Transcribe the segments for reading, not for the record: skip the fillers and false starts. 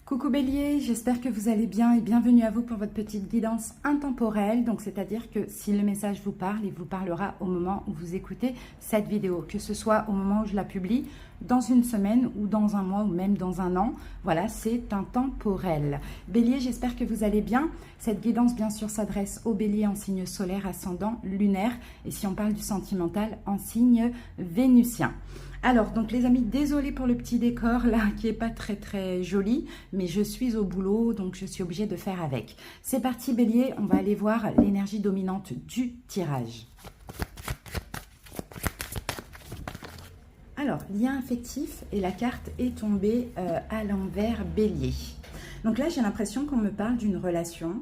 Coucou Bélier, j'espère que vous allez bien et bienvenue à vous pour votre petite guidance intemporelle. Donc c'est-à-dire que si le message vous parle, il vous parlera au moment où vous écoutez cette vidéo, que ce soit au moment où je la publie, dans une semaine ou dans un mois ou même dans un an. Voilà, c'est intemporel. Bélier, j'espère que vous allez bien. Cette guidance bien sûr s'adresse aux Béliers en signe solaire, ascendant, lunaire et si on parle du sentimental en signe vénusien. Alors, donc les amis, désolé pour le petit décor là qui est pas très joli, mais je suis au boulot, donc je suis obligée de faire avec. C'est parti Bélier, on va aller voir l'énergie dominante du tirage. Alors, lien affectif et la carte est tombée à l'envers Bélier. Donc là, j'ai l'impression qu'on me parle d'une relation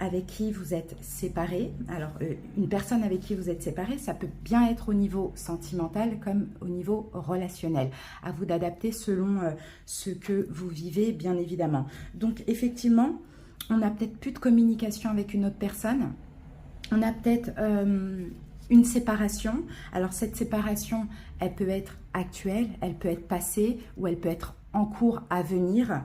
avec qui vous êtes séparés. Alors, une personne avec qui vous êtes séparés, ça peut bien être au niveau sentimental comme au niveau relationnel. À vous d'adapter selon ce que vous vivez, bien évidemment. Donc, effectivement, on n'a peut-être plus de communication avec une autre personne. On a peut-être une séparation. Alors, cette séparation, elle peut être actuelle, elle peut être passée ou elle peut être en cours à venir.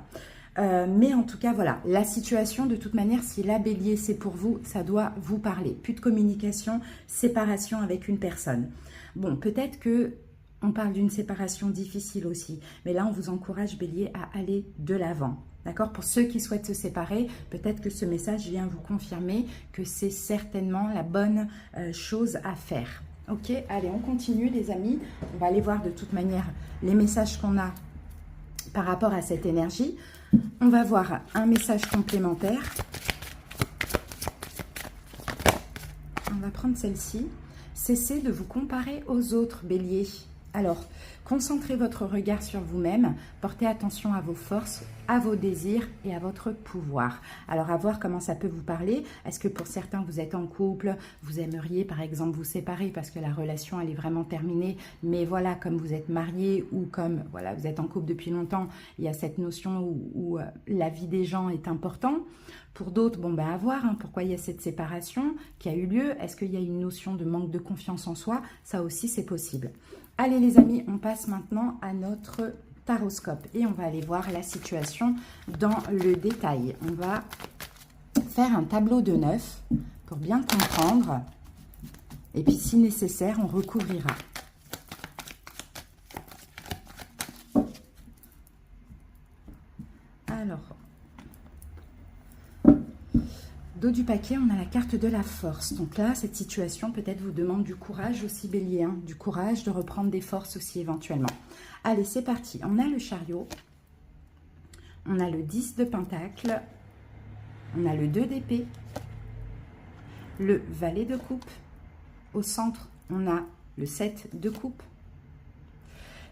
Mais en tout cas, voilà, la situation, de toute manière, si la Bélier, c'est pour vous, ça doit vous parler. Plus de communication, séparation avec une personne. Bon, peut-être que on parle d'une séparation difficile aussi, mais là, on vous encourage, Bélier, à aller de l'avant. D'accord? Pour ceux qui souhaitent se séparer, peut-être que ce message vient vous confirmer que c'est certainement la bonne chose à faire. Ok? Allez, on continue, les amis. On va aller voir de toute manière les messages qu'on a par rapport à cette énergie. On va voir un message complémentaire. On va prendre celle-ci. Cessez de vous comparer aux autres, Bélier. Alors, concentrez votre regard sur vous-même, portez attention à vos forces, à vos désirs et à votre pouvoir. Alors, à voir comment ça peut vous parler. Est-ce que pour certains, vous êtes en couple, vous aimeriez par exemple vous séparer parce que la relation, elle est vraiment terminée, mais voilà, comme vous êtes marié ou comme voilà, vous êtes en couple depuis longtemps, il y a cette notion où la vie des gens est importante. Pour d'autres, bon ben à voir pourquoi il y a cette séparation qui a eu lieu. Est-ce qu'il y a une notion de manque de confiance en soi? Ça aussi, c'est possible. Allez les amis, on passe maintenant à notre taroscope et on va aller voir la situation dans le détail. On va faire un tableau de 9 pour bien comprendre et puis si nécessaire, on recouvrira. Alors, dos du paquet, on a la carte de la force. Donc là, cette situation peut-être vous demande du courage aussi, Bélier, du courage de reprendre des forces aussi éventuellement. Allez, c'est parti. On a le chariot, on a le 10 de pentacle, on a le 2 d'épée, le valet de coupe. Au centre, on a le 7 de coupe,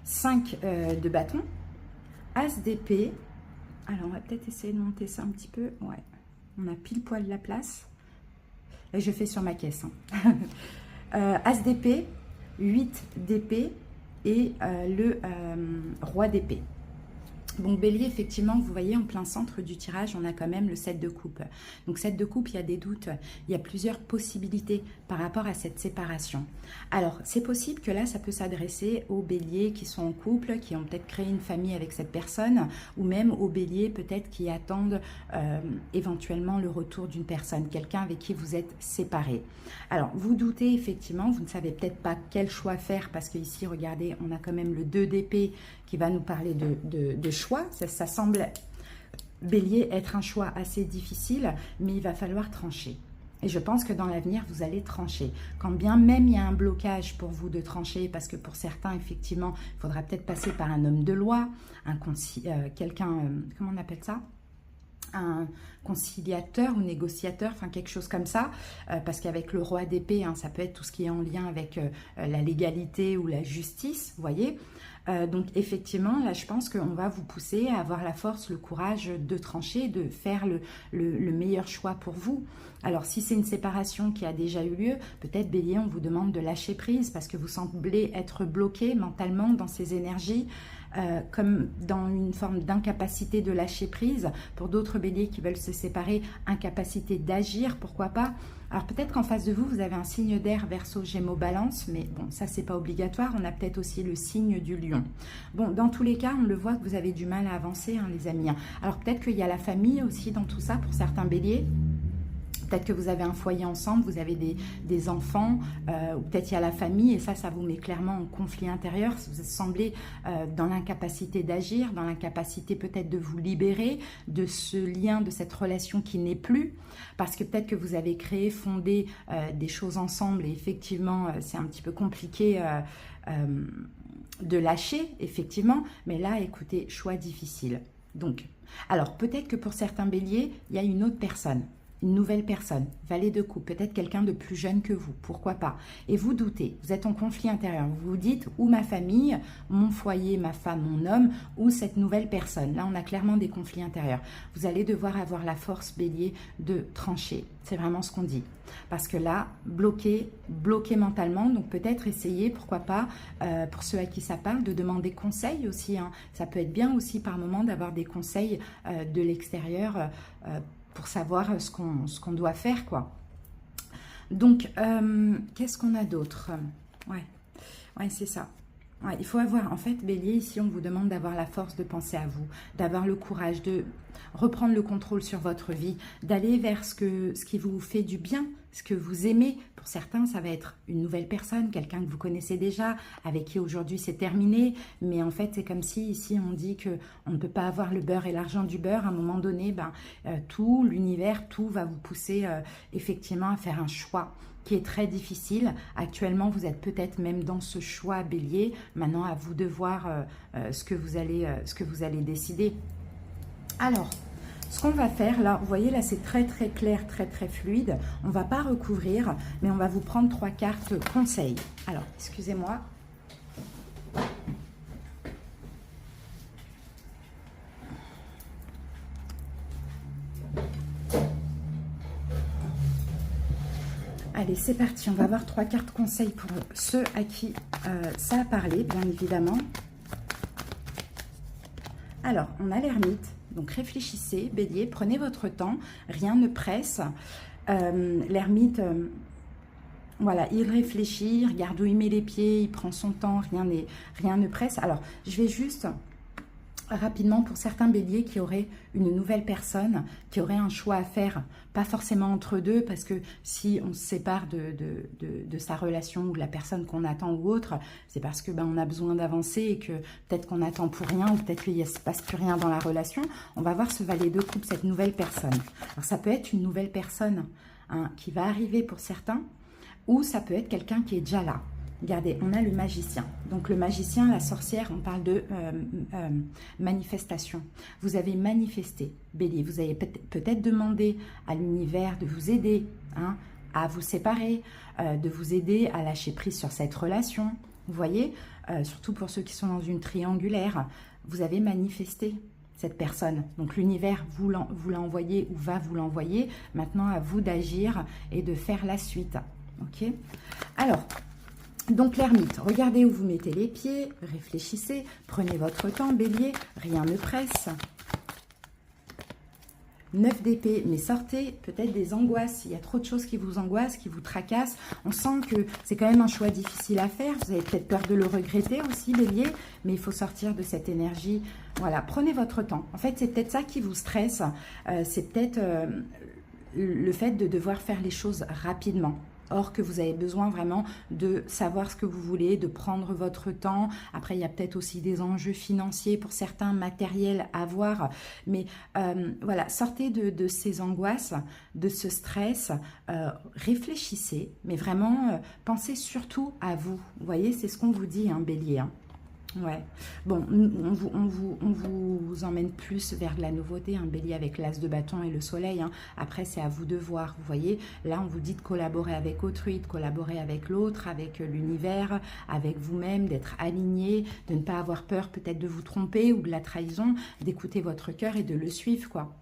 5 de bâton, as d'épée. Alors, on va peut-être essayer de monter ça un petit peu. Ouais. On a pile poil la place. Et je fais sur ma caisse. As d'épée, 8 d'épée et le roi d'épée. Bon, Bélier, effectivement, vous voyez, en plein centre du tirage, on a quand même le 7 de coupe. Donc, 7 de coupe, il y a des doutes, il y a plusieurs possibilités par rapport à cette séparation. Alors, c'est possible que là, ça peut s'adresser aux Béliers qui sont en couple, qui ont peut-être créé une famille avec cette personne, ou même aux Béliers peut-être qui attendent éventuellement le retour d'une personne, quelqu'un avec qui vous êtes séparés. Alors, vous doutez, effectivement, vous ne savez peut-être pas quel choix faire, parce qu'ici, regardez, on a quand même le 2 d'épée qui va nous parler de choix. Ça semble, Bélier, être un choix assez difficile, mais il va falloir trancher. Et je pense que dans l'avenir, vous allez trancher. Quand bien même il y a un blocage pour vous de trancher, parce que pour certains, effectivement, il faudra peut-être passer par un homme de loi, quelqu'un, comment on appelle ça ? Un conciliateur ou négociateur, enfin quelque chose comme ça, parce qu'avec le roi d'épée, ça peut être tout ce qui est en lien avec la légalité ou la justice, vous voyez. Donc effectivement, là je pense qu'on va vous pousser à avoir la force, le courage de trancher, de faire le meilleur choix pour vous. Alors si c'est une séparation qui a déjà eu lieu, peut-être Bélier, on vous demande de lâcher prise parce que vous semblez être bloqué mentalement dans ces énergies. comme dans une forme d'incapacité de lâcher prise. Pour d'autres béliers qui veulent se séparer, incapacité d'agir, pourquoi pas. Alors peut-être qu'en face de vous, vous avez un signe d'air, Verseau, Gémeaux, Balance, mais bon, ça c'est pas obligatoire. On a peut-être aussi le signe du Lion. Bon, dans tous les cas, on le voit que vous avez du mal à avancer, hein, les amis. Alors peut-être qu'il y a la famille aussi dans tout ça pour certains béliers. Peut-être que vous avez un foyer ensemble, vous avez des enfants, ou peut-être il y a la famille, et ça vous met clairement en conflit intérieur. Vous semblez dans l'incapacité d'agir, dans l'incapacité peut-être de vous libérer de ce lien, de cette relation qui n'est plus, parce que peut-être que vous avez créé, fondé des choses ensemble, et effectivement, c'est un petit peu compliqué de lâcher, effectivement, mais là, écoutez, choix difficile. Donc, alors peut-être que pour certains béliers, il y a une autre personne. Une nouvelle personne, valet de coupe, peut-être quelqu'un de plus jeune que vous, pourquoi pas. Et vous doutez, vous êtes en conflit intérieur, vous vous dites ou ma famille, mon foyer, ma femme, mon homme, ou cette nouvelle personne. Là, on a clairement des conflits intérieurs. Vous allez devoir avoir la force, bélier, de trancher. C'est vraiment ce qu'on dit. Parce que là, bloqué mentalement, donc peut-être essayer, pourquoi pas, pour ceux à qui ça parle, de demander conseil aussi. Hein. Ça peut être bien aussi par moment d'avoir des conseils de l'extérieur pour savoir ce qu'on doit faire, quoi. Donc, qu'est-ce qu'on a d'autre? Ouais, c'est ça. Ouais, il faut avoir, en fait, bélier, ici, on vous demande d'avoir la force de penser à vous, d'avoir le courage de reprendre le contrôle sur votre vie, d'aller vers ce qui vous fait du bien, ce que vous aimez. Pour certains, ça va être une nouvelle personne, quelqu'un que vous connaissez déjà, avec qui aujourd'hui c'est terminé. Mais en fait, c'est comme si ici on dit qu'on ne peut pas avoir le beurre et l'argent du beurre. À un moment donné, tout, l'univers, tout va vous pousser effectivement à faire un choix qui est très difficile. Actuellement, vous êtes peut-être même dans ce choix, bélier. Maintenant, à vous de voir ce que vous allez décider. Alors, ce qu'on va faire, là, vous voyez, là, c'est très, très clair, très, très fluide. On ne va pas recouvrir, mais on va vous prendre 3 cartes conseils. Alors, excusez-moi. Allez, c'est parti. On va avoir 3 cartes conseils pour ceux à qui ça a parlé, bien évidemment. Alors, on a l'ermite. Donc, réfléchissez, bélier, prenez votre temps, rien ne presse. L'ermite, voilà, il réfléchit, il regarde où il met les pieds, il prend son temps, rien ne presse. Alors, je vais juste rapidement pour certains béliers qui auraient une nouvelle personne, qui auraient un choix à faire, pas forcément entre deux, parce que si on se sépare de sa relation ou de la personne qu'on attend ou autre, c'est parce que on a besoin d'avancer et que peut-être qu'on attend pour rien ou peut-être qu'il ne se passe plus rien dans la relation. On va voir ce valet de coupe, cette nouvelle personne. Alors ça peut être une nouvelle personne qui va arriver pour certains, ou ça peut être quelqu'un qui est déjà là. Regardez, on a le magicien. Donc le magicien, la sorcière, on parle de manifestation. Vous avez manifesté, bélier. Vous avez peut-être demandé à l'univers de vous aider à vous séparer, de vous aider à lâcher prise sur cette relation. Vous voyez, surtout pour ceux qui sont dans une triangulaire, vous avez manifesté cette personne. Donc l'univers vous l'a envoyé ou va vous l'envoyer. Maintenant, à vous d'agir et de faire la suite. Ok? Alors, donc l'ermite, regardez où vous mettez les pieds, réfléchissez, prenez votre temps, bélier, rien ne presse. 9 d'épée, mais sortez peut-être des angoisses, il y a trop de choses qui vous angoissent, qui vous tracassent. On sent que c'est quand même un choix difficile à faire, vous avez peut-être peur de le regretter aussi, bélier, mais il faut sortir de cette énergie. Voilà, prenez votre temps. En fait, c'est peut-être ça qui vous stresse, c'est peut-être le fait de devoir faire les choses rapidement. Or que vous avez besoin vraiment de savoir ce que vous voulez, de prendre votre temps. Après, il y a peut-être aussi des enjeux financiers pour certains, matériels à voir. Mais voilà, sortez de ces angoisses, de ce stress. Réfléchissez, mais vraiment, pensez surtout à vous. Vous voyez, c'est ce qu'on vous dit, bélier. Ouais, bon, on vous emmène plus vers de la nouveauté, bélier avec l'as de bâton et le soleil. Après, c'est à vous de voir, vous voyez. Là, on vous dit de collaborer avec autrui, de collaborer avec l'autre, avec l'univers, avec vous-même, d'être aligné, de ne pas avoir peur peut-être de vous tromper ou de la trahison, d'écouter votre cœur et de le suivre, quoi.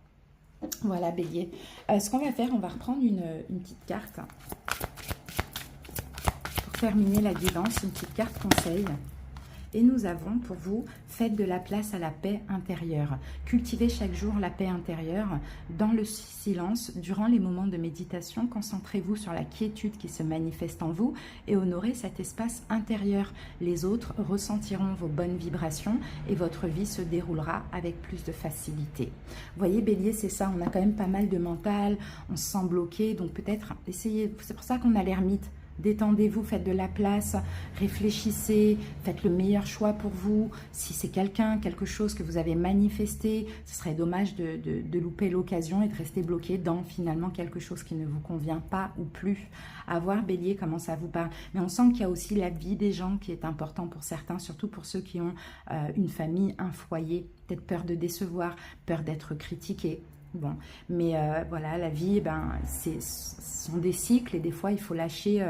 Voilà, bélier. Ce qu'on va faire, on va reprendre une petite carte. Pour terminer la guidance, une petite carte conseil. Et nous avons pour vous, faites de la place à la paix intérieure. Cultivez chaque jour la paix intérieure dans le silence, durant les moments de méditation. Concentrez-vous sur la quiétude qui se manifeste en vous et honorez cet espace intérieur. Les autres ressentiront vos bonnes vibrations et votre vie se déroulera avec plus de facilité. Vous voyez, Bélier, c'est ça, on a quand même pas mal de mental, on se sent bloqué, donc peut-être essayez, c'est pour ça qu'on a l'ermite. Détendez-vous, faites de la place, réfléchissez, faites le meilleur choix pour vous. Si c'est quelque chose que vous avez manifesté, ce serait dommage de louper l'occasion et de rester bloqué dans finalement quelque chose qui ne vous convient pas ou plus. À voir, Bélier, comment ça vous parle. Mais on sent qu'il y a aussi la vie des gens qui est important pour certains, surtout pour ceux qui ont une famille, un foyer, peut-être peur de décevoir, peur d'être critiqué. Bon, mais voilà, la vie, ce sont des cycles et des fois, il faut lâcher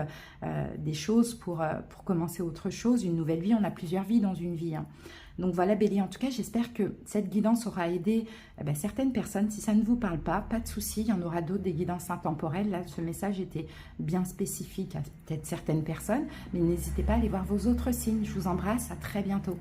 des choses pour commencer autre chose, une nouvelle vie. On a plusieurs vies dans une vie, hein. Donc voilà, Bélier, en tout cas, j'espère que cette guidance aura aidé certaines personnes. Si ça ne vous parle pas de souci, il y en aura d'autres, des guidances intemporelles. Là, ce message était bien spécifique à peut-être certaines personnes, mais n'hésitez pas à aller voir vos autres signes. Je vous embrasse, à très bientôt.